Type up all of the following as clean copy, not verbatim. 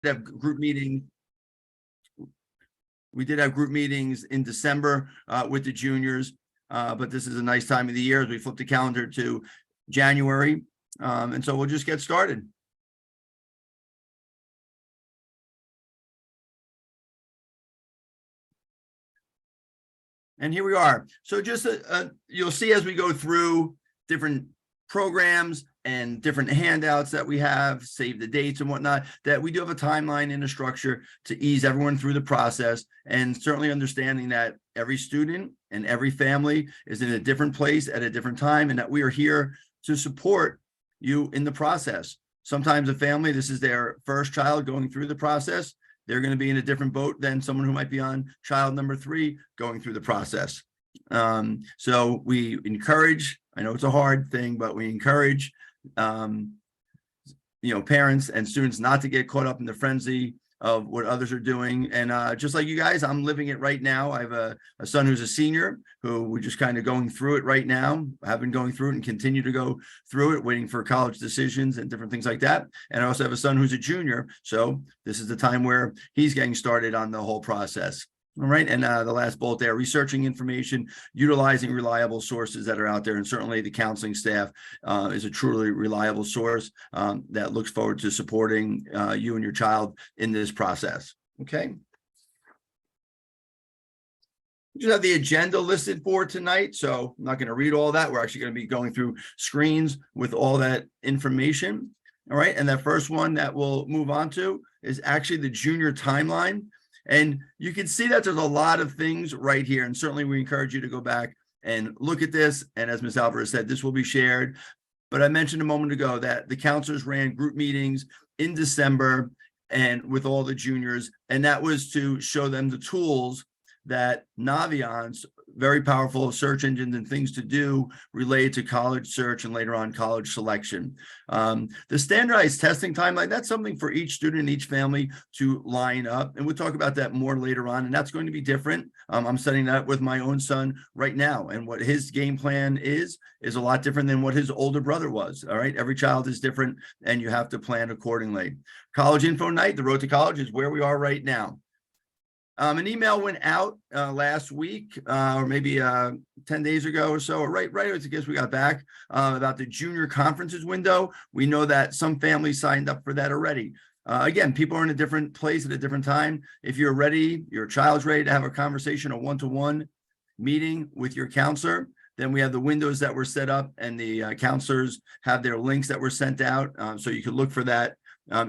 have group meetings. We did have group meetings in December with the juniors, but this is a nice time of the year as we flip the calendar to January. And so we'll just get started. And here we are. So just you'll see as we go through different programs and different handouts that we have, save the dates and whatnot, that we do have a timeline and a structure to ease everyone through the process, and certainly understanding that every student and every family is in a different place at a different time, and that we are here to support you in the process. Sometimes a family, this is their first child going through the process. They're going to be in a different boat than someone who might be on child number 3 going through the process. So we encourage, I know it's a hard thing, but we encourage, parents and students not to get caught up in the frenzy of what others are doing. And just like you guys, I'm living it right now. I have a son who's a senior who we're just kind of going through it right now. I've been going through it and continue to go through it, waiting for college decisions and different things like that. And I also have a son who's a junior. So this is the time where he's getting started on the whole process. All right. And the last bullet there, researching information, utilizing reliable sources that are out there. And certainly the counseling staff is a truly reliable source that looks forward to supporting you and your child in this process. Okay. We just have the agenda listed for tonight. So I'm not going to read all that. We're actually going to be going through screens with all that information. All right. And that first one that we'll move on to is actually the junior timeline. And you can see that there's a lot of things right here. And certainly we encourage you to go back and look at this. And as Ms. Alvarez said, this will be shared. But I mentioned a moment ago that the counselors ran group meetings in December and with all the juniors. And that was to show them the tools that Naviance, very powerful search engines and things to do related to college search and later on college selection. The standardized testing timeline, that's something for each student and each family to line up. And we'll talk about that more later on. And that's going to be different. I'm studying that with my own son right now. And what his game plan is a lot different than what his older brother was. All right. Every child is different and you have to plan accordingly. College info night, the road to college is where we are right now. An email went out last week, or maybe 10 days ago or so, or right as I guess we got back, about the junior conferences window. We know that some families signed up for that already. Again, people are in a different place at a different time. If you're ready, your child's ready to have a conversation, a one-to-one meeting with your counselor, then we have the windows that were set up, and the counselors have their links that were sent out, so you could look for that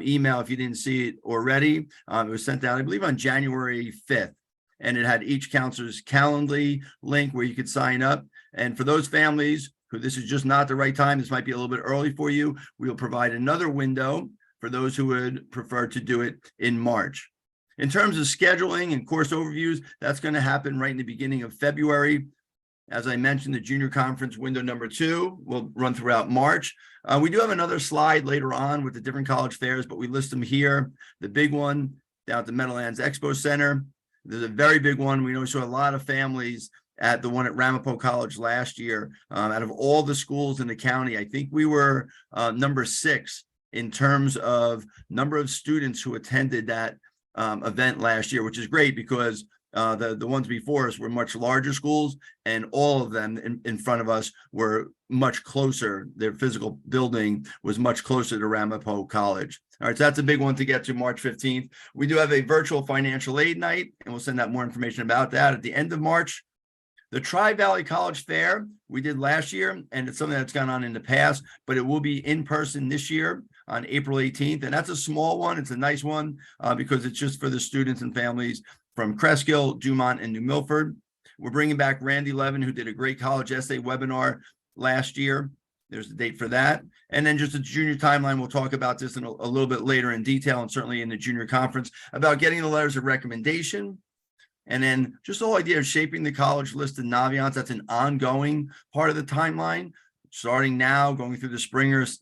email if you didn't see it already. It was sent out, I believe, on January 5th, and it had each counselor's Calendly link where you could sign up. And for those families who this is just not the right time, this might be a little bit early for you, we'll provide another window for those who would prefer to do it in March. In terms of scheduling and course overviews, that's going to happen right in the beginning of February. As I mentioned, the junior conference window number 2 will run throughout March. We do have another slide later on with the different college fairs, but we list them here. The big one down at the Meadowlands Expo Center. There's a very big one. We know we saw a lot of families at the one at Ramapo College last year. Out of all the schools in the county, I think we were number 6 in terms of number of students who attended that event last year, which is great because the ones before us were much larger schools, and all of them in front of us were much closer. Their physical building was much closer to Ramapo College. All right, so that's a big one to get to March 15th. We do have a virtual financial aid night, and we'll send out more information about that at the end of March. The Tri-Valley College Fair we did last year, and it's something that's gone on in the past, but it will be in person this year on April 18th. And that's a small one. It's a nice one because it's just for the students and families from Cresskill, Dumont, and New Milford. We're bringing back Randy Levin, who did a great college essay webinar last year. There's the date for that. And then just a junior timeline. We'll talk about this in a little bit later in detail, and certainly in the junior conference, about getting the letters of recommendation. And then just the whole idea of shaping the college list in Naviance. That's an ongoing part of the timeline, starting now, going through the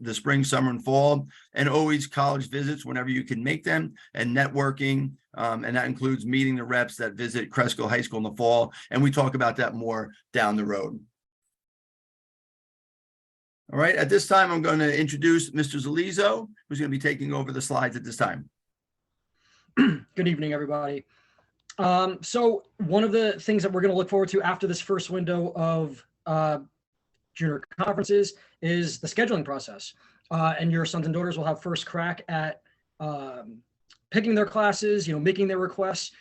spring, summer, and fall, and always college visits whenever you can make them, and networking. And that includes meeting the reps that visit Cresskill High School in the fall. And we talk about that more down the road. All right, at this time, I'm going to introduce Mr. Zalizo, who's going to be taking over the slides at this time. Good evening, everybody. So one of the things that we're going to look forward to after this first window of junior conferences is the scheduling process. And your sons and daughters will have first crack at picking their classes, making their requests.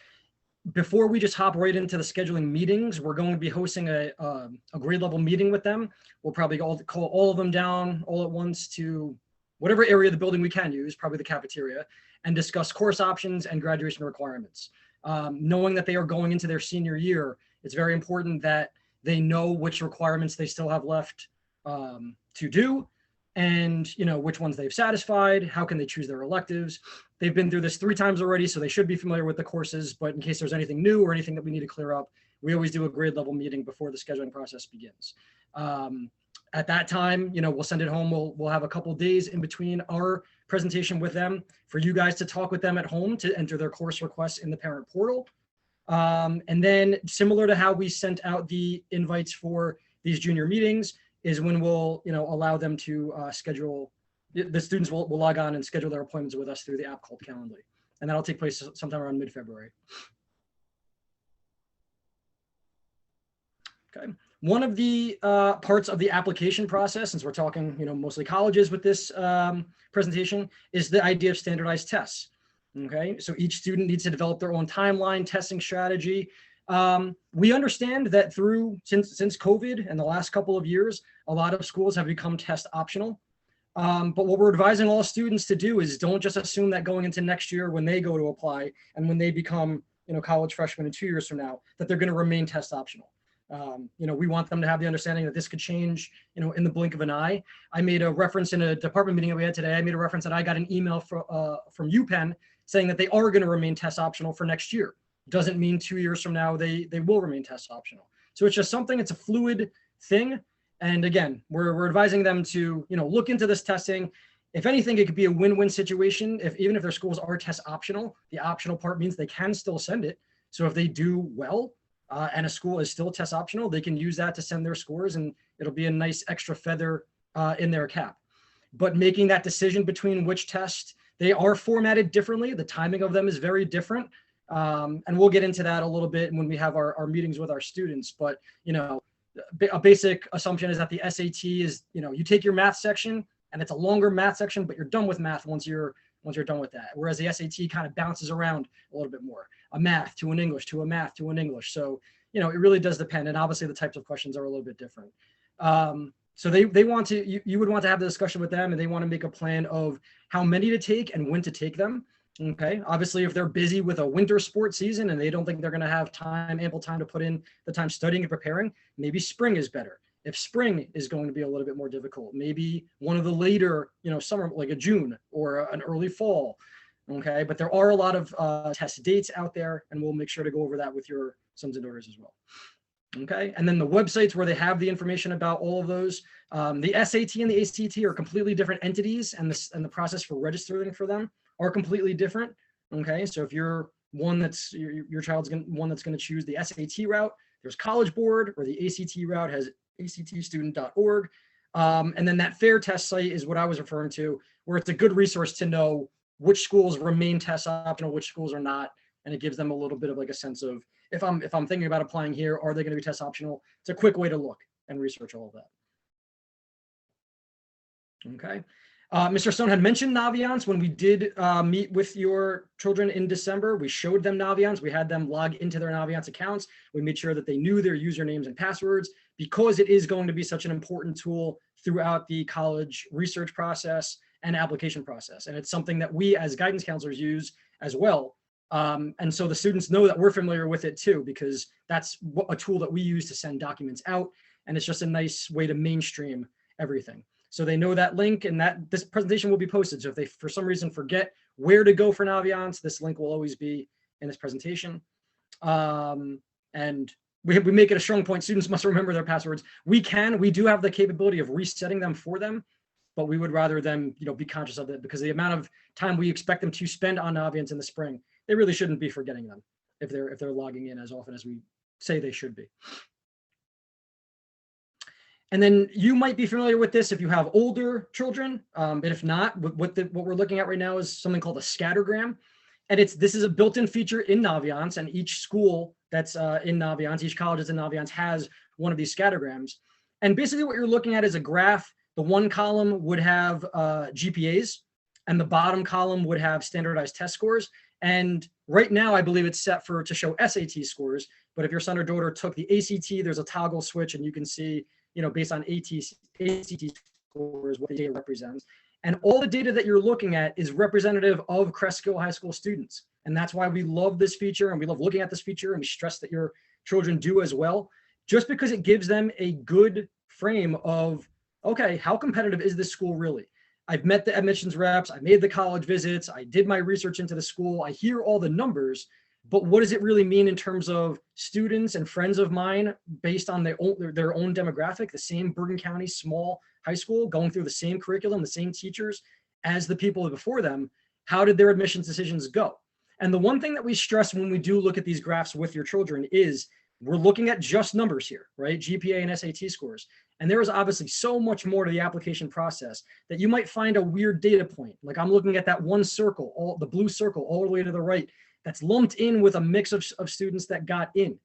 Before we just hop right into the scheduling meetings, we're going to be hosting a grade level meeting with them. We'll probably call all of them down all at once to whatever area of the building we can use, probably the cafeteria, and discuss course options and graduation requirements. Knowing that they are going into their senior year, it's very important that they know which requirements they still have left to do, and which ones they've satisfied, how can they choose their electives. They've been through this 3 times already, so they should be familiar with the courses, but in case there's anything new or anything that we need to clear up, we always do a grade level meeting before the scheduling process begins. At that time, we'll send it home. We'll have a couple days in between our presentation with them for you guys to talk with them at home to enter their course requests in the parent portal. And then similar to how we sent out the invites for these junior meetings is when we'll, allow them to schedule, the students will log on and schedule their appointments with us through the app called Calendly. And that'll take place sometime around mid-February. Okay. One of the parts of the application process, since we're talking, mostly colleges with this presentation, is the idea of standardized tests. Okay, so each student needs to develop their own timeline, testing strategy. We understand that since COVID and the last couple of years, a lot of schools have become test optional. But what we're advising all students to do is don't just assume that going into next year when they go to apply and when they become, college freshmen in 2 years from now, that they're going to remain test optional. We want them to have the understanding that this could change, in the blink of an eye. I made a reference in a department meeting that we had today. I made a reference that I got an email from UPenn saying that they are going to remain test optional for next year. Doesn't mean 2 years from now they will remain test optional. So it's just something, it's a fluid thing. And again, we're advising them to, look into this testing. If anything, it could be a win-win situation. Even if their schools are test optional, the optional part means they can still send it. So if they do well, and a school is still test optional, they can use that to send their scores, and it'll be a nice extra feather in their cap. But making that decision between which test, they are formatted differently. The timing of them is very different. And we'll get into that a little bit when we have our meetings with our students. But, a basic assumption is that the SAT is, you take your math section and it's a longer math section, but you're done with math once you're done with that. Whereas the SAT kind of bounces around a little bit more. A math to an English, to a math to an English. So, it really does depend. And obviously the types of questions are a little bit different. So they want to, you would want to have the discussion with them, and they want to make a plan of how many to take and when to take them. Okay. Obviously, if they're busy with a winter sports season and they don't think they're going to have ample time to put in the time studying and preparing, maybe spring is better. If spring is going to be a little bit more difficult, maybe one of the later, summer, like a June or an early fall. Okay. But there are a lot of test dates out there, and we'll make sure to go over that with your sons and daughters as well. Okay. And then the websites where they have the information about all of those, the SAT and the ACT are completely different entities, and the process for registering for them are completely different. Okay. So if you're one that's your child's one that's going to choose the SAT route, there's College Board, or the ACT route has actstudent.org. And then that FAIR test site is what I was referring to, where it's a good resource to know which schools remain test optional, which schools are not. And it gives them a little bit of like a sense of, if I'm thinking about applying here, are they going to be test optional? It's a quick way to look and research all of that. Okay. Mr. Stone had mentioned Naviance. When we did meet with your children in December, we showed them Naviance. We had them log into their Naviance accounts. We made sure that they knew their usernames and passwords, because it is going to be such an important tool throughout the college research process and application process. And it's something that we as guidance counselors use as well. And so the students know that we're familiar with it too, because that's a tool that we use to send documents out. And it's just a nice way to mainstream everything. So they know that link, and that this presentation will be posted. So if they, for some reason, forget where to go for Naviance, this link will always be in this presentation. And we make it a strong point. Students must remember their passwords. We do have the capability of resetting them for them, but we would rather them, be conscious of it, because the amount of time we expect them to spend on Naviance in the spring, they really shouldn't be forgetting them if they're logging in as often as we say they should be. And then you might be familiar with this if you have older children, but if not, what we're looking at right now is something called a scattergram. And this is a built-in feature in Naviance, and each school that's in Naviance, each college that's in Naviance has one of these scattergrams. And basically what you're looking at is a graph. The one column would have GPAs, and the bottom column would have standardized test scores. And right now, I believe it's set to show SAT scores. But if your son or daughter took the ACT, there's a toggle switch, and you can see, based on ACT scores, what the data represents. And all the data that you're looking at is representative of Cresskill High School students. And that's why we love this feature, and we love looking at this feature, and we stress that your children do as well, just because it gives them a good frame of, okay, how competitive is this school really? I've met the admissions reps, I made the college visits, I did my research into the school, I hear all the numbers, but what does it really mean in terms of students and friends of mine based on their own demographic, the same Bergen County small high school, going through the same curriculum, the same teachers as the people before them? How did their admissions decisions go? And the one thing that we stress when we do look at these graphs with your children is we're looking at just numbers here, right? GPA and SAT scores. And there is obviously so much more to the application process that you might find a weird data point. Like I'm looking at that one circle, the blue circle all the way to the right, that's lumped in with a mix of students that got in,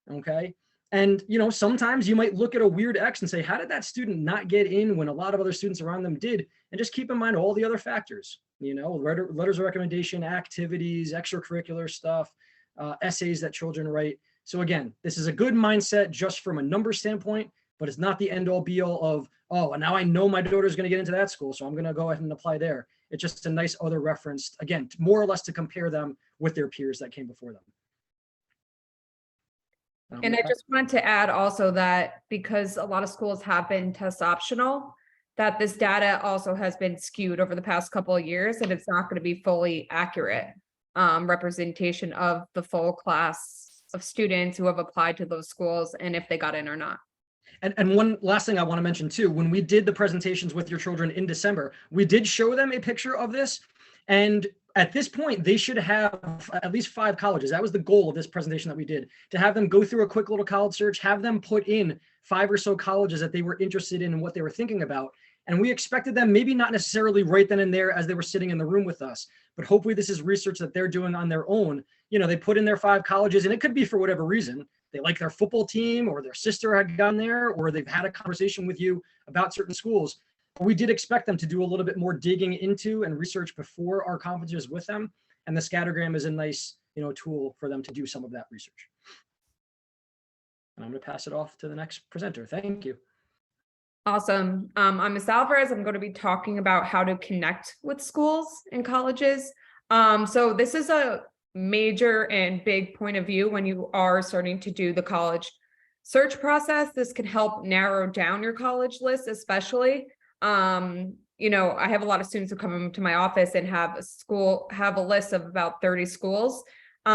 okay? And sometimes you might look at a weird X and say, how did that student not get in when a lot of other students around them did? And just keep in mind all the other factors, letters of recommendation, activities, extracurricular stuff, essays that children write. So again, this is a good mindset just from a number standpoint, but it's not the end all be all of, oh, and now I know my daughter's going to get into that school, so I'm going to go ahead and apply there. It's just a nice other reference, again, more or less to compare them with their peers that came before them. And I just wanted to add also that because a lot of schools have been test optional, that this data also has been skewed over the past couple of years, and it's not going to be fully accurate representation of the full class of students who have applied to those schools and if they got in or not. And one last thing I want to mention too, when we did the presentations with your children in December, we did show them a picture of this. And at this point, they should have at least 5 colleges. That was the goal of this presentation that we did, to have them go through a quick little college search, have them put in 5 or so colleges that they were interested in and what they were thinking about. And we expected them, maybe not necessarily right then and there as they were sitting in the room with us, but hopefully this is research that they're doing on their own. They put in their 5 colleges, and it could be for whatever reason. They like their football team, or their sister had gone there, or they've had a conversation with you about certain schools. But we did expect them to do a little bit more digging into and research before our conferences with them. And the scattergram is a nice, tool for them to do some of that research. And I'm going to pass it off to the next presenter. Thank you. Awesome. I'm Ms. Alvarez. I'm going to be talking about how to connect with schools and colleges. So this is a major and big point of view when you are starting to do the college search process. This can help narrow down your college list, especially. I have a lot of students who come into my office and have a list of about 30 schools. But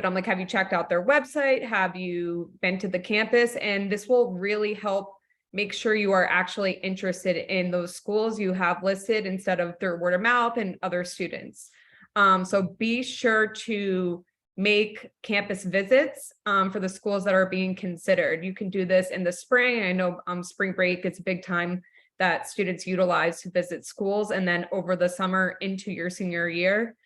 I'm like, have you checked out their website? Have you been to the campus? And this will really help make sure you are actually interested in those schools you have listed instead of through word of mouth and other students. So be sure to make campus visits for the schools that are being considered. You can do this in the spring. I know spring break is a big time that students utilize to visit schools, and then over the summer into your senior year.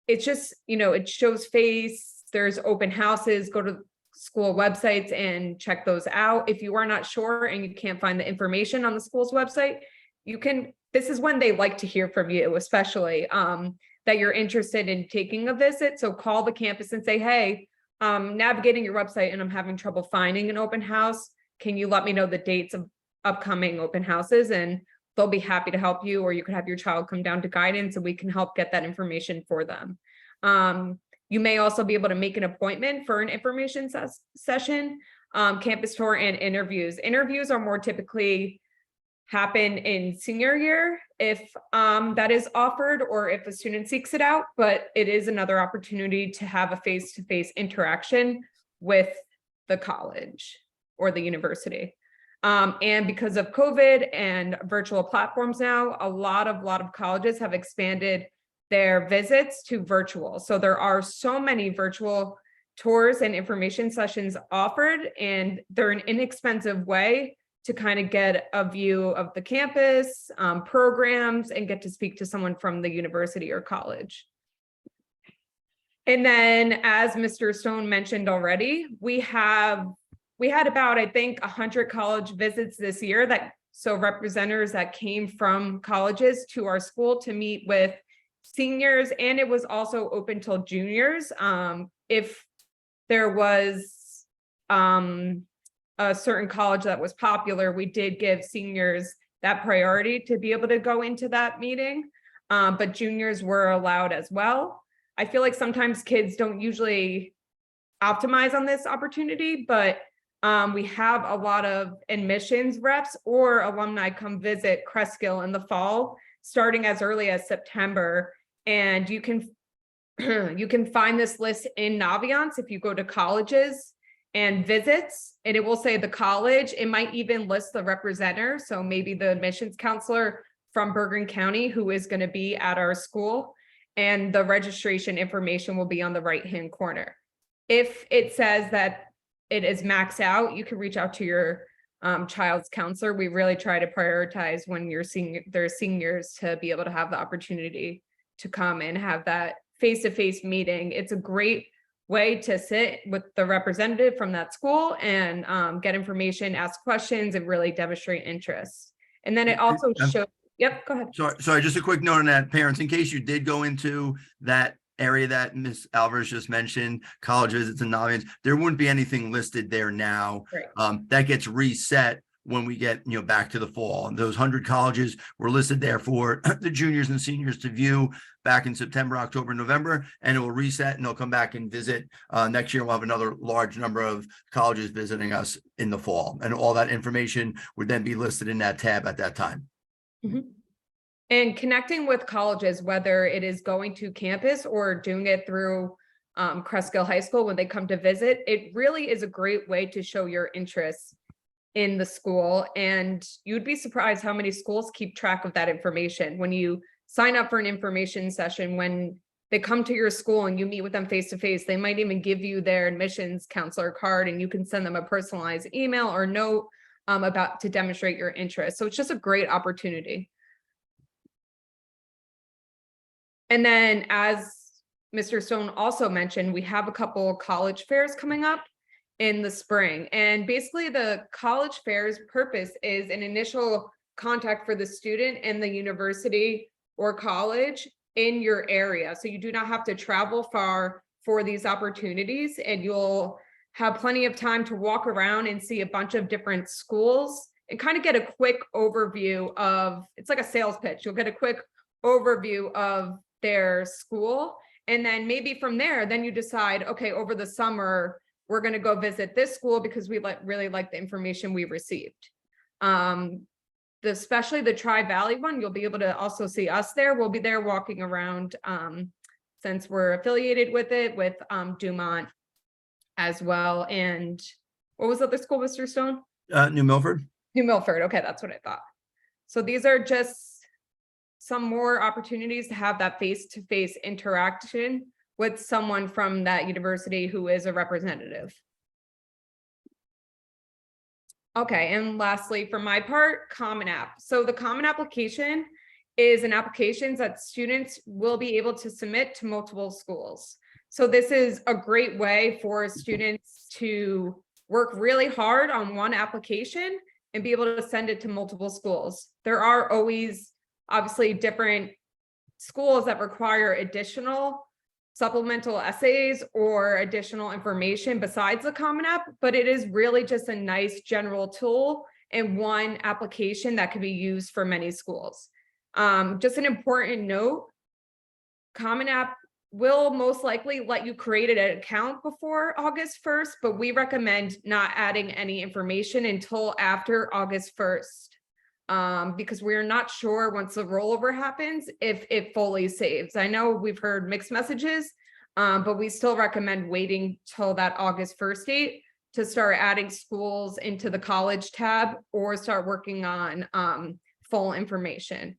It's just, it shows face, there's open houses, go to school websites and check those out. If you are not sure and you can't find the information on the school's website, this is when they like to hear from you, especially that you're interested in taking a visit. So call the campus and say, hey, navigating your website and I'm having trouble finding an open house. Can you let me know the dates of upcoming open houses? And they'll be happy to help you, or you could have your child come down to guidance and we can help get that information for them. You may also be able to make an appointment for an information session, campus tour, and interviews. Interviews are more typically happen in senior year if that is offered, or if a student seeks it out, but it is another opportunity to have a face-to-face interaction with the college or the university. And because of COVID and virtual platforms now, a lot of colleges have expanded their visits to virtual. So there are so many virtual tours and information sessions offered, and they're an inexpensive way to kind of get a view of the campus, programs, and get to speak to someone from the university or college. And then, as Mr. Stone mentioned already, we had about, I think, 100 college visits this year, so representatives that came from colleges to our school to meet with seniors, and it was also open till juniors. If there was a certain college that was popular, we did give seniors that priority to be able to go into that meeting, but juniors were allowed as well. I feel like sometimes kids don't usually optimize on this opportunity, but we have a lot of admissions reps or alumni come visit Cresskill in the fall, starting as early as September. And you can you can find this list in Naviance if you go to colleges and visits, and it will say the college. It might even list the representative, so maybe the admissions counselor from Bergen County who is going to be at our school, and the registration information will be on the right-hand corner. If it says that it is maxed out, you can reach out to your child's counselor. We really try to prioritize when they're seniors to be able to have the opportunity to come and have that face-to-face meeting. It's a great way to sit with the representative from that school and get information, ask questions, and really demonstrate interest. And then it also shows, yep, go ahead. Sorry, just a quick note on that, parents, in case you did go into that area that Ms. Alvarez just mentioned, college visits and Naviance, there wouldn't be anything listed there now. Right. That gets reset when we get back to the fall. And those 100 colleges were listed there for the juniors and seniors to view back in September, October, November, and it will reset and they'll come back and visit. Next year, we'll have another large number of colleges visiting us in the fall, and all that information would then be listed in that tab at that time. Mm-hmm. And connecting with colleges, whether it is going to campus or doing it through Cresskill High School when they come to visit, it really is a great way to show your interest in the school. And you'd be surprised how many schools keep track of that information. When you sign up for an information session, when they come to your school and you meet with them face to face, they might even give you their admissions counselor card, and you can send them a personalized email or note to demonstrate your interest. So it's just a great opportunity. And then, as Mr. Stone also mentioned, we have a couple college fairs coming up in the spring. And basically the college fair's purpose is an initial contact for the student and the university or college in your area. So you do not have to travel far for these opportunities, and you'll have plenty of time to walk around and see a bunch of different schools and kind of get a quick overview of, it's like a sales pitch. You'll get a quick overview of their school. And then maybe from there, then you decide, okay, over the summer, we're going to go visit this school because we really like the information we received. Especially the Tri-Valley one, you'll be able to also see us there. We'll be there walking around since we're affiliated with it, with Dumont as well. And what was the other school, Mr. Stone? New Milford. New Milford. Okay, that's what I thought. So these are just some more opportunities to have that face-to-face interaction with someone from that university who is a representative. Okay, and lastly, for my part, Common App. So the Common Application is an application that students will be able to submit to multiple schools. So this is a great way for students to work really hard on one application and be able to send it to multiple schools. There are always obviously different schools that require additional supplemental essays or additional information besides the Common App, but it is really just a nice general tool and one application that can be used for many schools. Just an important note, Common App will most likely let you create an account before August 1st, but we recommend not adding any information until after August 1st. Because we're not sure once the rollover happens if it fully saves. I know we've heard mixed messages, but we still recommend waiting till that August 1st date to start adding schools into the college tab or start working on full information.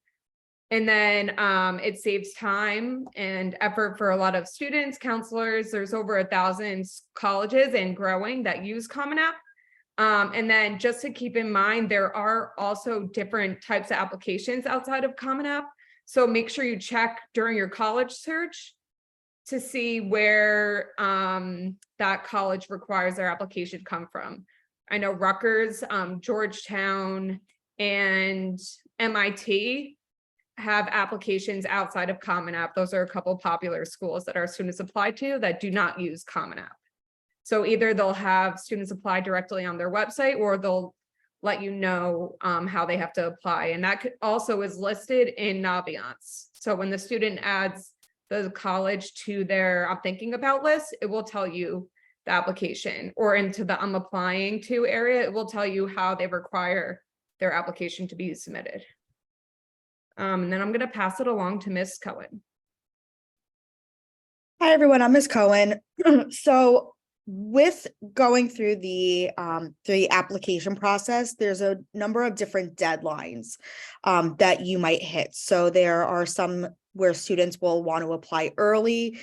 And then it saves time and effort for a lot of students, counselors. There's over 1,000 colleges and growing that use Common App. And then just to keep in mind, there are also different types of applications outside of Common App. So make sure you check during your college search to see where that college requires their application come from. I know Rutgers, Georgetown, and MIT have applications outside of Common App. Those are a couple popular schools that our students apply to that do not use Common App. So either they'll have students apply directly on their website, or they'll let you know how they have to apply. And that also is listed in Naviance. So when the student adds the college to their I'm thinking about list, it will tell you the application, or into the I'm applying to area, it will tell you how they require their application to be submitted. And then I'm going to pass it along to Ms. Cohen. Hi, everyone. I'm Ms. Cohen. So with going through the application process, there's a number of different deadlines that you might hit. So there are some where students will want to apply early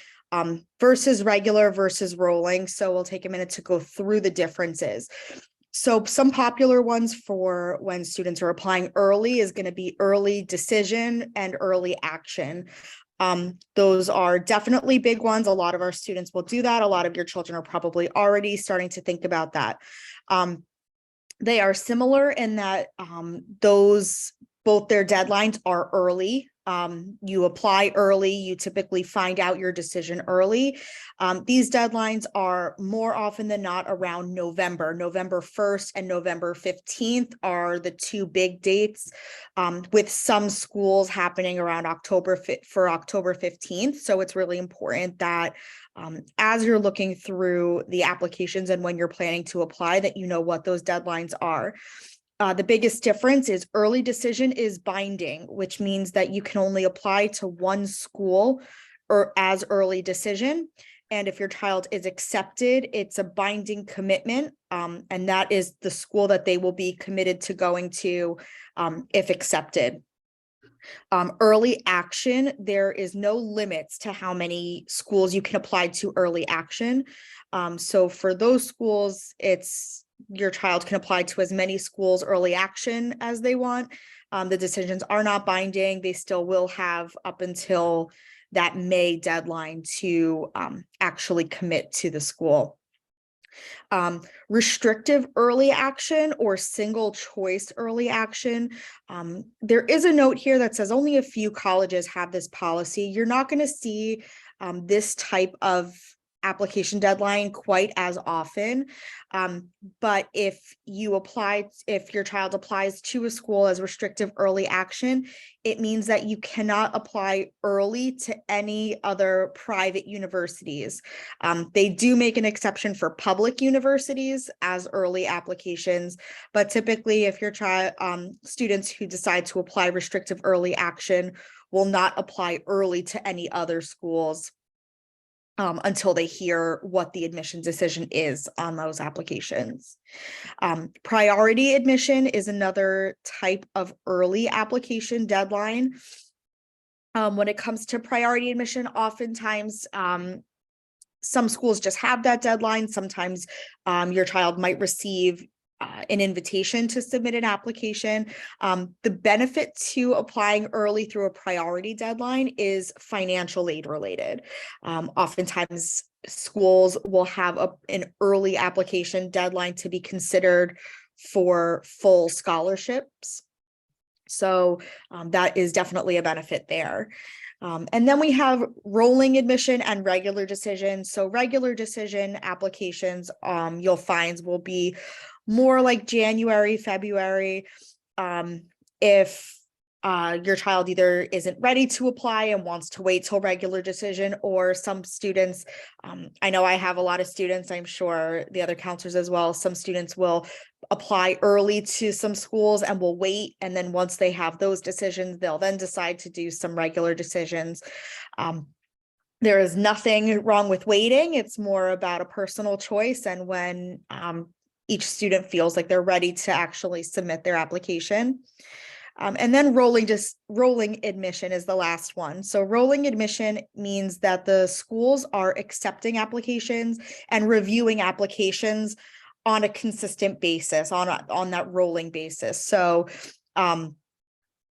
versus regular versus rolling. So we'll take a minute to go through the differences. So some popular ones for when students are applying early is going to be early decision and early action. Those are definitely big ones. A lot of our students will do that. A lot of your children are probably already starting to think about that. They are similar in that both their deadlines are early. You apply early, you typically find out your decision early. These deadlines are more often than not around November. November 1st and November 15th are the two big dates, with some schools happening around October 15th. So it's really important that as you're looking through the applications and when you're planning to apply, that you know what those deadlines are. The biggest difference is early decision is binding, which means that you can only apply to one school or as early decision. And if your child is accepted, it's a binding commitment. And that is the school that they will be committed to going to if accepted. Early action, there is no limits to how many schools you can apply to early action. So for those schools, your child can apply to as many schools early action as they want. The decisions are not binding. They still will have up until that May deadline to actually commit to the school. Restrictive early action or single choice early action. There is a note here that says only a few colleges have this policy. You're not going to see this type of application deadline quite as often. But if your child applies to a school as restrictive early action, it means that you cannot apply early to any other private universities. They do make an exception for public universities as early applications, but typically if your child, students who decide to apply restrictive early action will not apply early to any other schools until they hear what the admission decision is on those applications. Priority admission is another type of early application deadline. When it comes to priority admission, oftentimes some schools just have that deadline. Sometimes your child might receive an invitation to submit an application. The benefit to applying early through a priority deadline is financial aid related. Oftentimes schools will have an early application deadline to be considered for full scholarships. So that is definitely a benefit there. And then we have rolling admission and regular decision. So regular decision applications you'll find will be more like January, February. If your child either isn't ready to apply and wants to wait till regular decision, or some students, I know I have a lot of students, I'm sure the other counselors as well, some students will apply early to some schools and will wait. And then once they have those decisions, they'll then decide to do some regular decisions. There is nothing wrong with waiting. It's more about a personal choice and when each student feels like they're ready to actually submit their application. And then rolling admission is the last one. So rolling admission means that the schools are accepting applications and reviewing applications on a consistent basis, on that rolling basis. So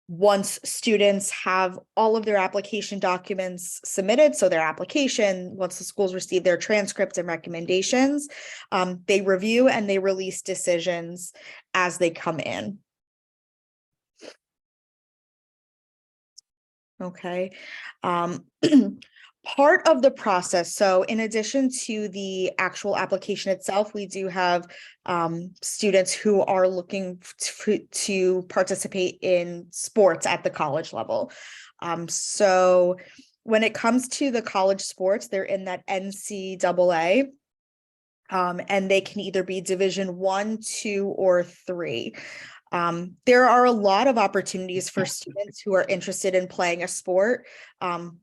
Once students have all of their application documents submitted, so their application, once the schools receive their transcripts and recommendations, they review and they release decisions as they come in. Okay. Part of the process, so in addition to the actual application itself, we do have students who are looking to participate in sports at the college level. So when it comes to the college sports, they're in that NCAA, and they can either be Division 1, 2, or 3. There are a lot of opportunities for students who are interested in playing a sport,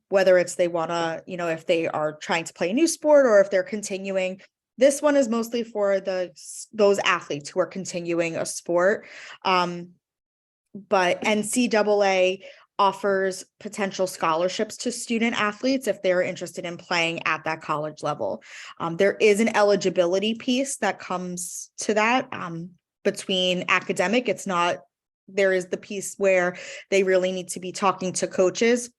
whether it's they want to, if they are trying to play a new sport or if they're continuing. This one is mostly for those athletes who are continuing a sport. But NCAA offers potential scholarships to student athletes if they're interested in playing at that college level. There is an eligibility piece that comes to that. Between academic, there is the piece where they really need to be talking to coaches,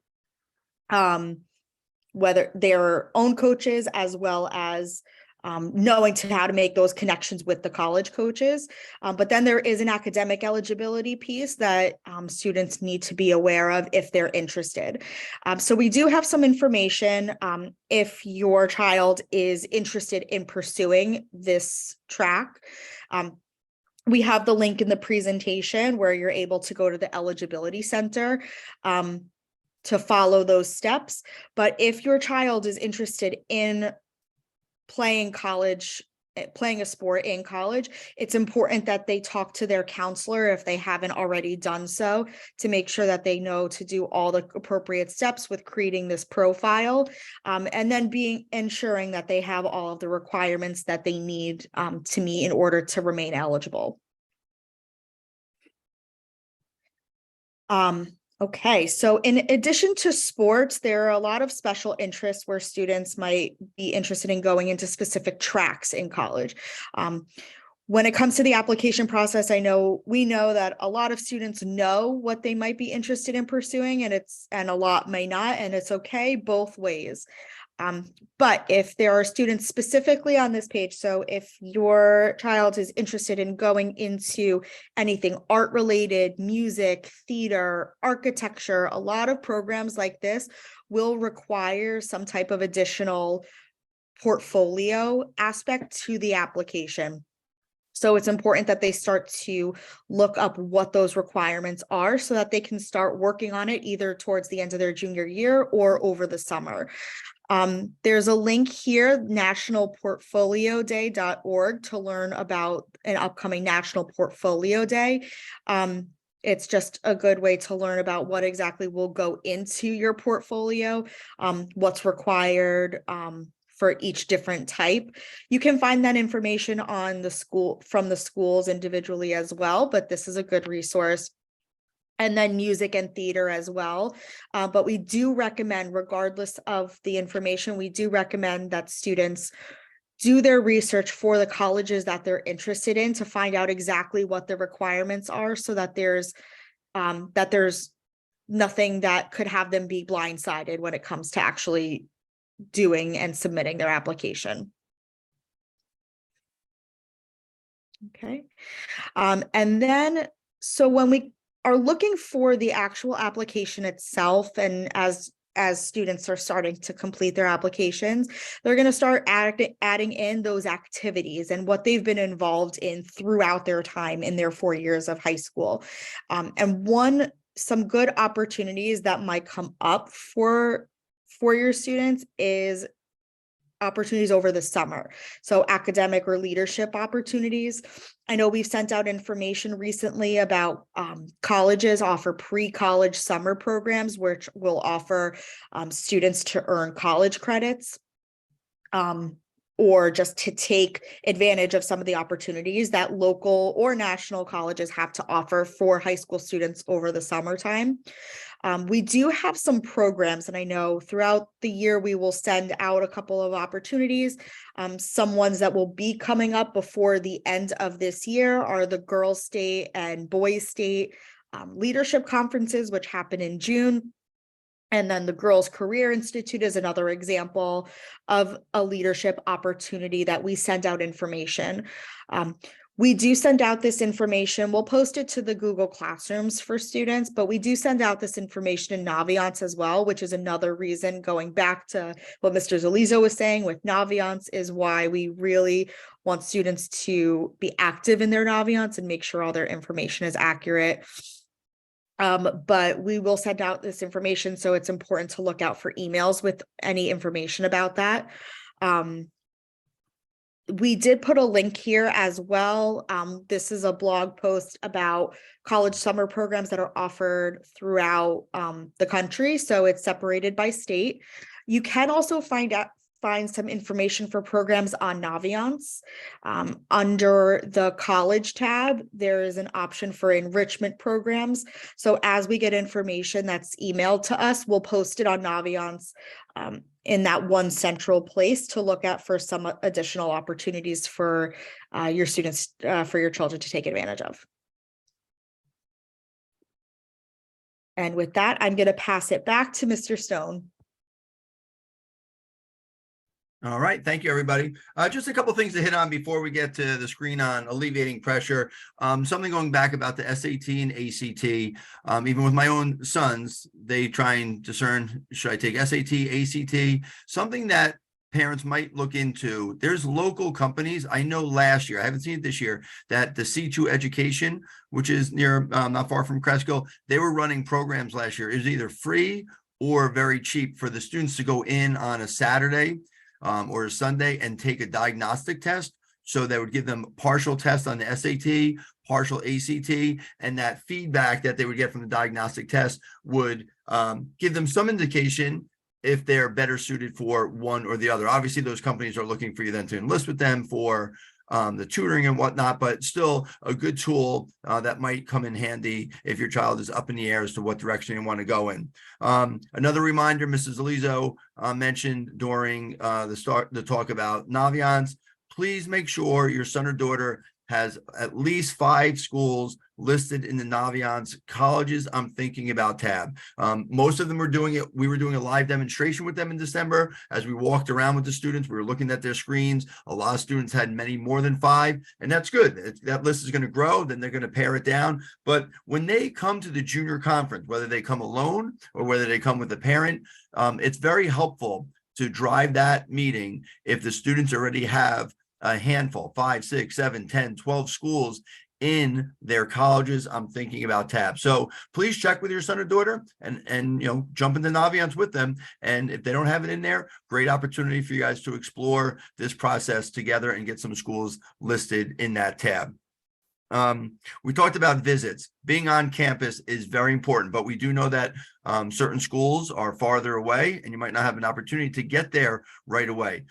whether their own coaches, as well as knowing how to make those connections with the college coaches. But then there is an academic eligibility piece that students need to be aware of if they're interested. So we do have some information if your child is interested in pursuing this track. We have the link in the presentation where you're able to go to the eligibility center to follow those steps. But if your child is interested in playing a sport in college, it's important that they talk to their counselor if they haven't already done so, to make sure that they know to do all the appropriate steps with creating this profile, and then ensuring that they have all of the requirements that they need to meet in order to remain eligible. Okay, so in addition to sports, there are a lot of special interests where students might be interested in going into specific tracks in college. When it comes to the application process, we know that a lot of students know what they might be interested in pursuing, and a lot may not, and it's okay both ways. But if there are students specifically on this page, so if your child is interested in going into anything art related, music, theater, architecture, a lot of programs like this will require some type of additional portfolio aspect to the application. So it's important that they start to look up what those requirements are so that they can start working on it either towards the end of their junior year or over the summer. There's a link here, nationalportfolioday.org, to learn about an upcoming National Portfolio Day. It's just a good way to learn about what exactly will go into your portfolio, what's required for each different type. You can find that information on from the schools individually as well, but this is a good resource. And then music and theater as well. But we do recommend, regardless of the information, we do recommend that students do their research for the colleges that they're interested in to find out exactly what the requirements are, so that there's nothing that could have them be blindsided when it comes to actually doing and submitting their application. Okay. And then, so when we are looking for the actual application itself, and as students are starting to complete their applications, they're going to start adding in those activities and what they've been involved in throughout their time in their 4 years of high school. And some good opportunities that might come up for your students is opportunities over the summer. So academic or leadership opportunities. I know we've sent out information recently about colleges offer pre-college summer programs, which will offer students to earn college credits, or just to take advantage of some of the opportunities that local or national colleges have to offer for high school students over the summertime. We do have some programs, and I know throughout the year we will send out a couple of opportunities. Some ones that will be coming up before the end of this year are the Girls State and Boys State leadership conferences, which happen in June. And then the Girls Career Institute is another example of a leadership opportunity that we send out information. We do send out this information. We'll post it to the Google Classrooms for students, but we do send out this information in Naviance as well, which is another reason, going back to what Mr. Zalizo was saying with Naviance, is why we really want students to be active in their Naviance and make sure all their information is accurate. But we will send out this information, so it's important to look out for emails with any information about that. We did put a link here as well. This is a blog post about college summer programs that are offered throughout the country, so it's separated by state. You can also find some information for programs on Naviance. Under the college tab, there is an option for enrichment programs. So as we get information that's emailed to us, we'll post it on Naviance in that one central place to look at for some additional opportunities for your students, for your children to take advantage of. And with that, I'm going to pass it back to Mr. Stone. All right. Thank you, everybody. Just a couple things to hit on before we get to the screen on alleviating pressure. Something going back about the SAT and ACT. Even with my own sons, they try and discern, should I take SAT, ACT? Something that parents might look into. There's local companies. I know last year, I haven't seen it this year, that the C2 Education, which is near, not far from Cresskill, they were running programs last year. It was either free or very cheap for the students to go in on a Saturday or a Sunday and take a diagnostic test. So they would give them partial tests on the SAT, partial ACT, and that feedback that they would get from the diagnostic test would give them some indication if they're better suited for one or the other. Obviously, those companies are looking for you then to enlist with them for the tutoring and whatnot, but still a good tool that might come in handy if your child is up in the air as to what direction you want to go in. Another reminder, Mrs. Alizo mentioned during the talk about Naviance, please make sure your son or daughter has at least 5 schools listed in the Naviance colleges I'm thinking about tab. Most of them were doing it. We were doing a live demonstration with them in December. As we walked around with the students, we were looking at their screens. A lot of students had many more than 5, and that's good. That list is going to grow, then they're going to pare it down. But when they come to the junior conference, whether they come alone or whether they come with a parent, it's very helpful to drive that meeting if the students already have a handful, 5, 6, 7, 10, 12 schools in their colleges I'm thinking about tab. So please check with your son or daughter and jump into Naviance with them. And if they don't have it in there, great opportunity for you guys to explore this process together and get some schools listed in that tab. We talked about visits. Being on campus is very important, but we do know that certain schools are farther away and you might not have an opportunity to get there right away.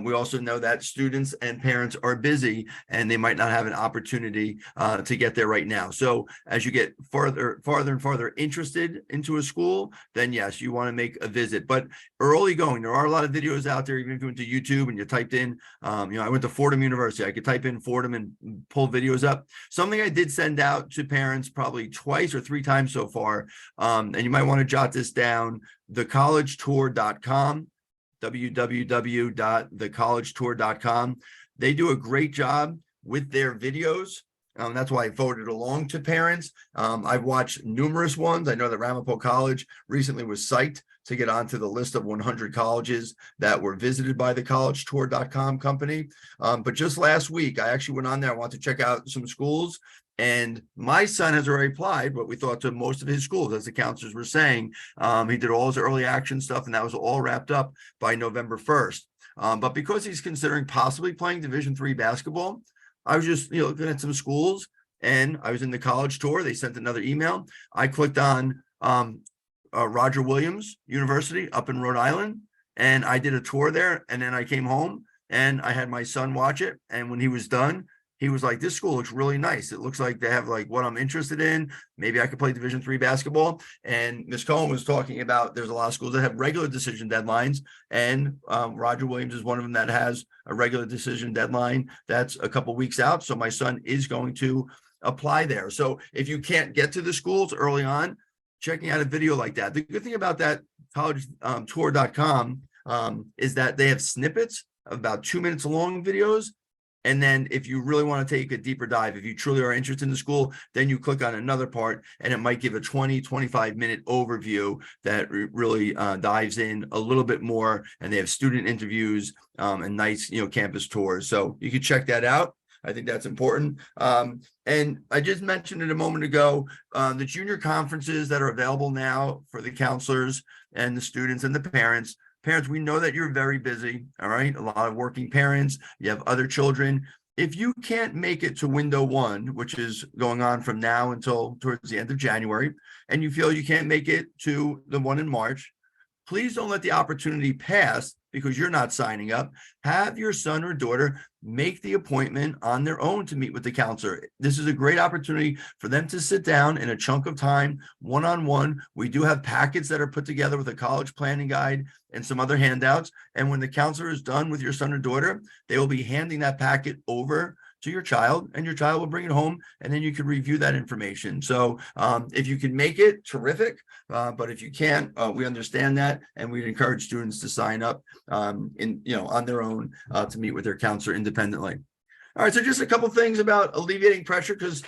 We also know that students and parents are busy and they might not have an opportunity to get there right now. So as you get farther and farther interested into a school, then yes, you want to make a visit. But early going, there are a lot of videos out there. Even if you went to YouTube and you typed in, I went to Fordham University, I could type in Fordham and pull videos up. Something I did send out to parents probably 2 or 3 times so far, and you might want to jot this down, thecollegetour.com, www.thecollegetour.com. They do a great job with their videos. That's why I forwarded along to parents. I've watched numerous ones. I know that Ramapo College recently was psyched to get onto the list of 100 colleges that were visited by the collegetour.com company. But just last week, I actually went on there. I wanted to check out some schools. And my son has already applied what we thought to most of his schools, as the counselors were saying. He did all his early action stuff, and that was all wrapped up by November 1st. But because he's considering possibly playing Division III basketball, I was just looking at some schools, and I was in the college tour. They sent another email. I clicked on Roger Williams University up in Rhode Island, and I did a tour there. And then I came home and I had my son watch it. And when he was done, he was like, this school looks really nice. It looks like they have like what I'm interested in. Maybe I could play Division III basketball. And Ms. Cohen was talking about there's a lot of schools that have regular decision deadlines. And Roger Williams is one of them that has a regular decision deadline that's a couple weeks out. So my son is going to apply there. So if you can't get to the schools early on, checking out a video like that. The good thing about that collegetour.com is that they have snippets of about 2 minutes long videos. And then if you really want to take a deeper dive, if you truly are interested in the school, then you click on another part and it might give a 20-25 minute overview that really dives in a little bit more. And they have student interviews and nice, campus tours. So you can check that out. I think that's important. And I just mentioned it a moment ago, the junior conferences that are available now for the counselors and the students and the parents. Parents, we know that you're very busy, all right? A lot of working parents, you have other children. If you can't make it to window 1, which is going on from now until towards the end of January, and you feel you can't make it to the one in March, please don't let the opportunity pass because you're not signing up. Have your son or daughter make the appointment on their own to meet with the counselor. This is a great opportunity for them to sit down in a chunk of time, one-on-one. We do have packets that are put together with a college planning guide and some other handouts. And when the counselor is done with your son or daughter, they will be handing that packet over to your child, and your child will bring it home, and then you can review that information. So if you can make it, terrific. But if you can't, we understand that, and we'd encourage students to sign up on their own to meet with their counselor independently. All right, so just a couple things about alleviating pressure, because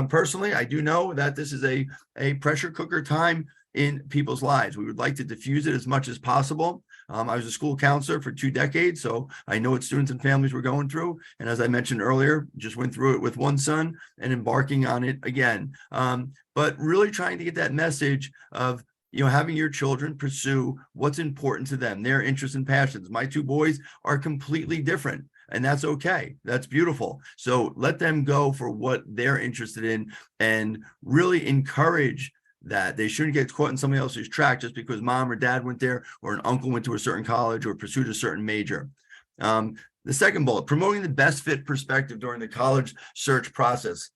personally, I do know that this is a pressure cooker time in people's lives. We would like to diffuse it as much as possible. I was a school counselor for 2 decades, so I know what students and families were going through. And as I mentioned earlier, just went through it with one son and embarking on it again. But really trying to get that message of having your children pursue what's important to them, their interests and passions. My 2 boys are completely different, and that's okay. That's beautiful. So let them go for what they're interested in and really encourage that. They shouldn't get caught in somebody else's track just because mom or dad went there or an uncle went to a certain college or pursued a certain major. The second bullet, promoting the best fit perspective during the college search process.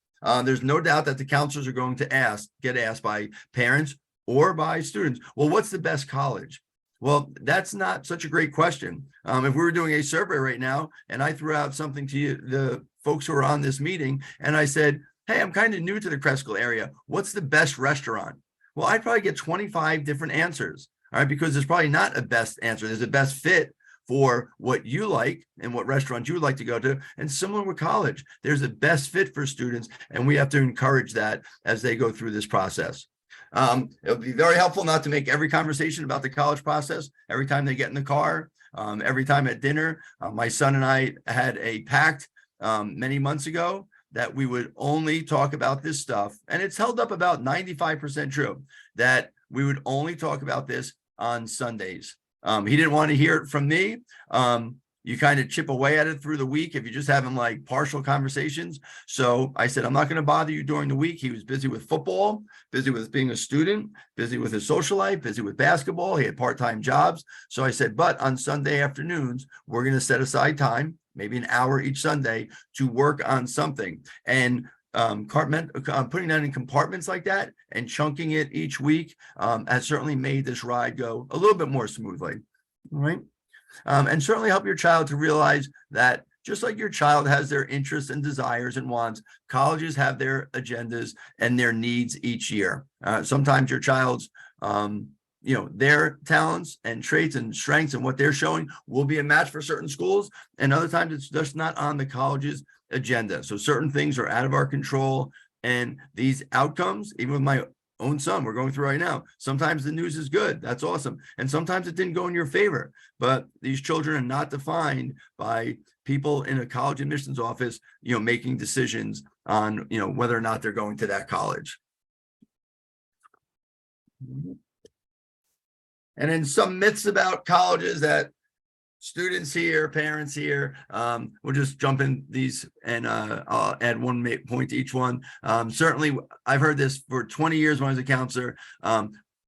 There's no doubt that the counselors are going to get asked by parents or by students, well, what's the best college? Well, that's not such a great question. If we were doing a survey right now and I threw out something to you, the folks who are on this meeting, and I said, hey, I'm kind of new to the Cresskill area. What's the best restaurant? Well, I'd probably get 25 different answers, all right, because there's probably not a best answer. There's a best fit for what you like and what restaurants you would like to go to. And similar with college, there's a best fit for students, and we have to encourage that as they go through this process. It'll be very helpful not to make every conversation about the college process every time they get in the car, every time at dinner. My son and I had a pact many months ago that we would only talk about this stuff, and it's held up about 95% true, that we would only talk about this on Sundays. He didn't want to hear it from me. You kind of chip away at it through the week if you're just having like partial conversations. So I said, I'm not going to bother you during the week. He was busy with football, busy with being a student, busy with his social life, busy with basketball. He had part-time jobs. So I said, but on Sunday afternoons, we're going to set aside time, maybe an hour each Sunday, to work on something. And putting that in compartments like that and chunking it each week has certainly made this ride go a little bit more smoothly. All right. And certainly help your child to realize that just like your child has their interests and desires and wants, colleges have their agendas and their needs each year. Sometimes your child's their talents and traits and strengths and what they're showing will be a match for certain schools. And other times it's just not on the college's agenda. So certain things are out of our control. And these outcomes, even with my own son, we're going through right now, sometimes the news is good. That's awesome. And sometimes it didn't go in your favor. But these children are not defined by people in a college admissions office, making decisions on, whether or not they're going to that college. And then some myths about colleges that students here, parents here, we'll just jump in these and I'll add one point to each one. Certainly, I've heard this for 20 years when I was a counselor.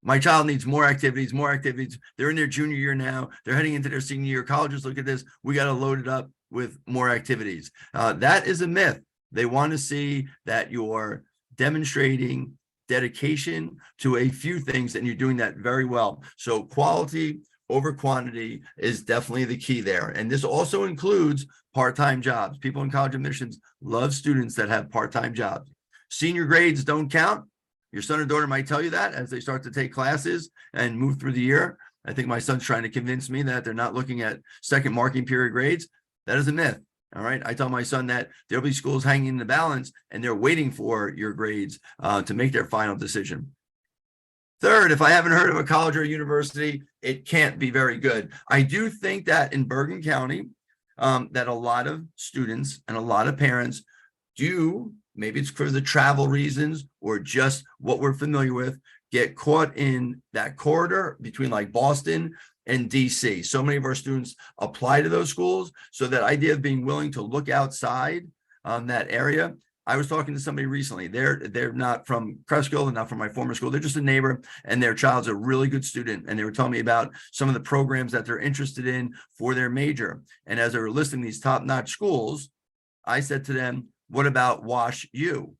My child needs more activities, more activities. They're in their junior year now. They're heading into their senior year. Colleges look at this. We got to load it up with more activities. That is a myth. They want to see that you're demonstrating dedication to a few things, and you're doing that very well. So quality over quantity is definitely the key there. And this also includes part-time jobs. People in college admissions love students that have part-time jobs. senior grades don't count. Your son or daughter might tell you that as they start to take classes and move through the year. I think my son's trying to convince me that they're not looking at second marking period grades. That is a myth. All right. I tell my son that there'll be schools hanging in the balance and they're waiting for your grades to make their final decision. Third, if I haven't heard of a college or a university, it can't be very good. I do think that in Bergen County, that a lot of students and a lot of parents do, maybe it's for the travel reasons or just what we're familiar with, get caught in that corridor between like Boston and DC. So many of our students apply to those schools. So that idea of being willing to look outside that area. I was talking to somebody recently. They're not from Cresskill, they're not from my former school. They're just a neighbor, and their child's a really good student. And they were telling me about some of the programs that they're interested in for their major. And as they were listing these top-notch schools, I said to them, "What about Wash U?"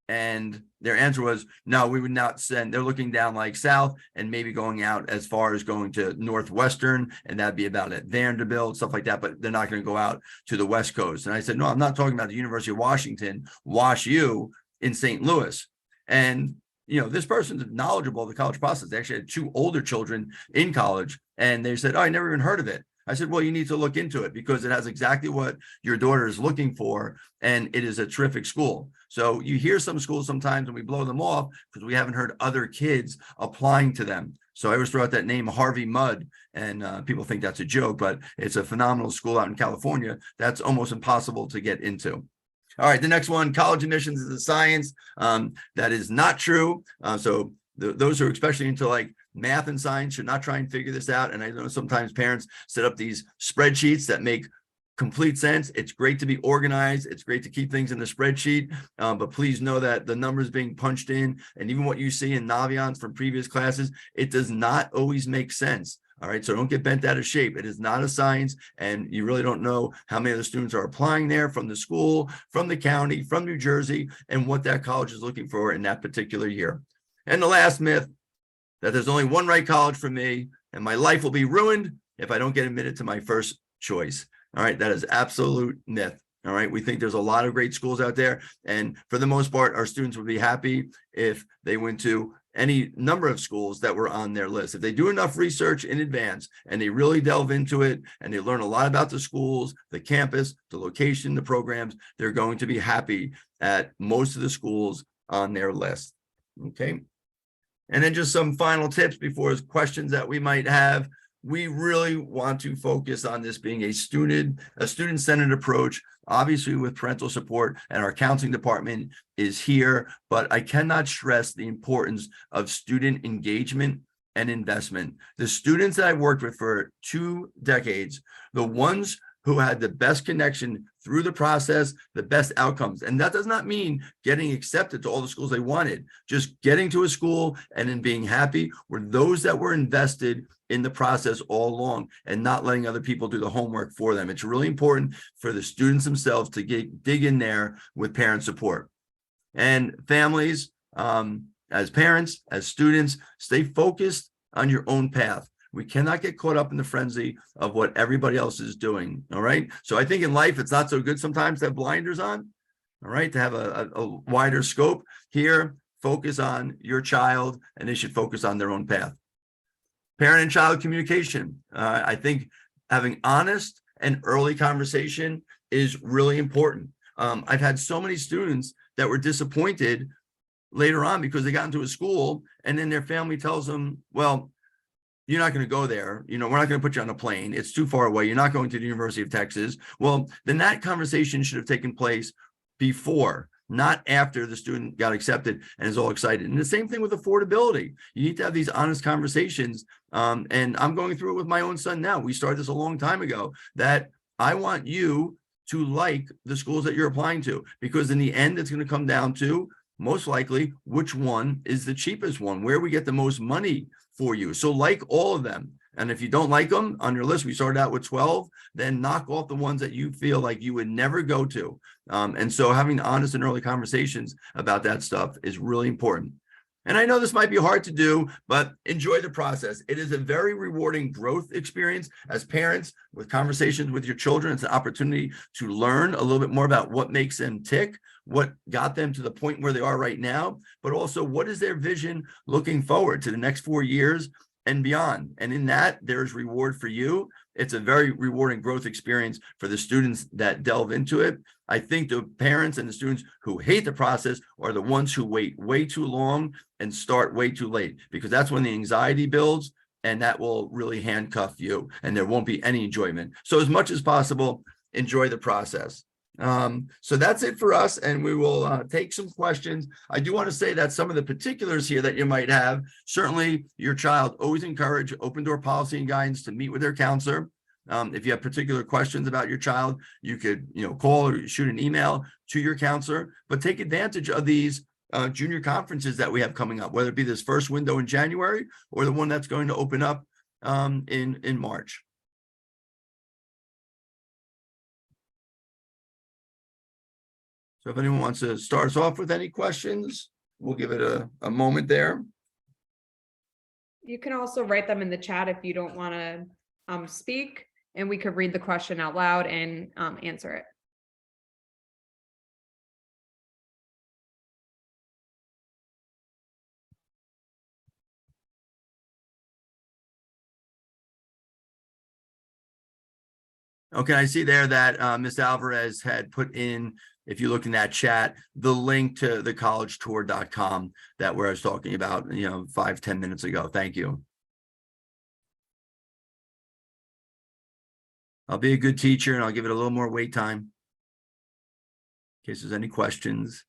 And their answer was, no, we would not send. They're looking down like south and maybe going out as far as going to Northwestern, and that'd be about it, Vanderbilt, stuff like that, but they're not going to go out to the West Coast. And I said, no, I'm not talking about the University of Washington, Wash U in St. Louis. And this person's knowledgeable of the college process. They actually had 2 older children in college, and they said, oh, I never even heard of it. I said, well, you need to look into it because it has exactly what your daughter is looking for, and it is a terrific school. So you hear some schools sometimes and we blow them off because we haven't heard other kids applying to them. So I always throw out that name, Harvey Mudd, and people think that's a joke, but it's a phenomenal school out in California that's almost impossible to get into. All right, the next one, college admissions is a science. That is not true. So those who are especially into like math and science should not try and figure this out. And I know sometimes parents set up these spreadsheets that make complete sense. It's great to be organized. It's great to keep things in the spreadsheet. But please know that the numbers being punched in and even what you see in Naviance from previous classes, it does not always make sense. All right, so don't get bent out of shape. It is not a science, and you really don't know how many of the students are applying there from the school, from the county, from New Jersey, and what that college is looking for in that particular year. And the last myth, that there's only one right college for me, and my life will be ruined if I don't get admitted to my first choice. All right, that is absolute myth. All right, we think there's a lot of great schools out there, and for the most part, our students would be happy if they went to any number of schools that were on their list. If they do enough research in advance and they really delve into it and they learn a lot about the schools, the campus, the location, the programs, they're going to be happy at most of the schools on their list. Okay. And then just some final tips before questions that we might have. We really want to focus on this being a student-centered approach, obviously with parental support, and our counseling department is here, but I cannot stress the importance of student engagement and investment. The students that I've worked with for 2 decades, the ones who had the best connection through the process, the best outcomes. And that does not mean getting accepted to all the schools they wanted. Just getting to a school and then being happy were those that were invested in the process all along and not letting other people do the homework for them. It's really important for the students themselves to dig in there with parent support. And families, as parents, as students, stay focused on your own path. We cannot get caught up in the frenzy of what everybody else is doing. All right. So I think in life, it's not so good sometimes to have blinders on. All right. To have a wider scope here, focus on your child, and they should focus on their own path. Parent and child communication. I think having honest and early conversation is really important. I've had so many students that were disappointed later on because they got into a school and then their family tells them, well, you're not going to go there. We're not going to put you on a plane. It's too far away. You're not going to the University of Texas. Well, then that conversation should have taken place before, not after the student got accepted and is all excited. And the same thing with affordability. You need to have these honest conversations. And I'm going through it with my own son now. We started this a long time ago, that I want you to like the schools that you're applying to, because in the end, it's going to come down to most likely which one is the cheapest one, where we get the most money for you. So like all of them. And if you don't like them on your list, we started out with 12, then knock off the ones that you feel like you would never go to. And so having honest and early conversations about that stuff is really important. And I know this might be hard to do, but enjoy the process. It is a very rewarding growth experience as parents with conversations with your children. It's an opportunity to learn a little bit more about what makes them tick, what got them to the point where they are right now, but also what is their vision looking forward to the next 4 years and beyond. And in that, there's reward for you. It's a very rewarding growth experience for the students that delve into it. I think the parents and the students who hate the process are the ones who wait way too long and start way too late, because that's when the anxiety builds, and that will really handcuff you and there won't be any enjoyment. So as much as possible, enjoy the process. So that's it for us, and we will take some questions. I do want to say that some of the particulars here that you might have, certainly your child, always encourage open door policy and guidance to meet with their counselor. If you have particular questions about your child, you could, call or shoot an email to your counselor, but take advantage of these junior conferences that we have coming up, whether it be this first window in January or the one that's going to open up in March. So if anyone wants to start us off with any questions, we'll give it a moment there. You can also write them in the chat if you don't want to speak, and we could read the question out loud and answer it. Okay, I see there that Ms. Alvarez had put in, if you look in that chat, the link to the collegetour.com that where I was talking about, 5-10 minutes ago. Thank you. I'll be a good teacher and I'll give it a little more wait time in case there's any questions.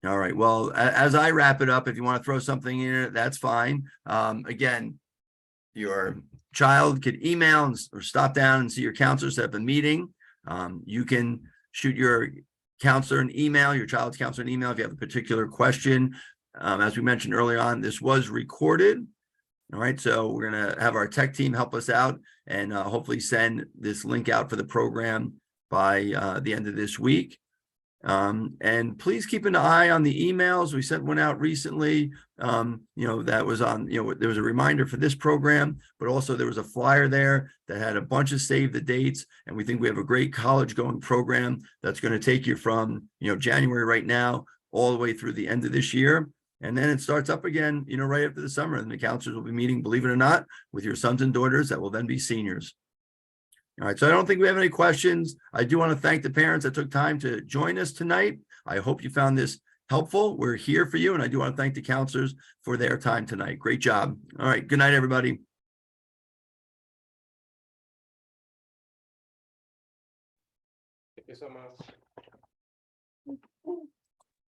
All right. Well, as I wrap it up, if you want to throw something in, that's fine. Again, your child could email or stop down and see your counselor, set up a meeting. You can shoot your counselor an email, your child's counselor an email if you have a particular question. As we mentioned earlier on, this was recorded. All right. So we're going to have our tech team help us out and hopefully send this link out for the program by the end of this week. And please keep an eye on the emails. We sent one out recently, that was on, there was a reminder for this program, but also there was a flyer there that had a bunch of save the dates. And we think we have a great college going program that's going to take you from, January right now, all the way through the end of this year. And then it starts up again, right after the summer, and the counselors will be meeting, believe it or not, with your sons and daughters that will then be seniors. All right, so I don't think we have any questions. I do want to thank the parents that took time to join us tonight. I hope you found this helpful. We're here for you, and I do want to thank the counselors for their time tonight. Great job. All right, good night, everybody. Thank you so much.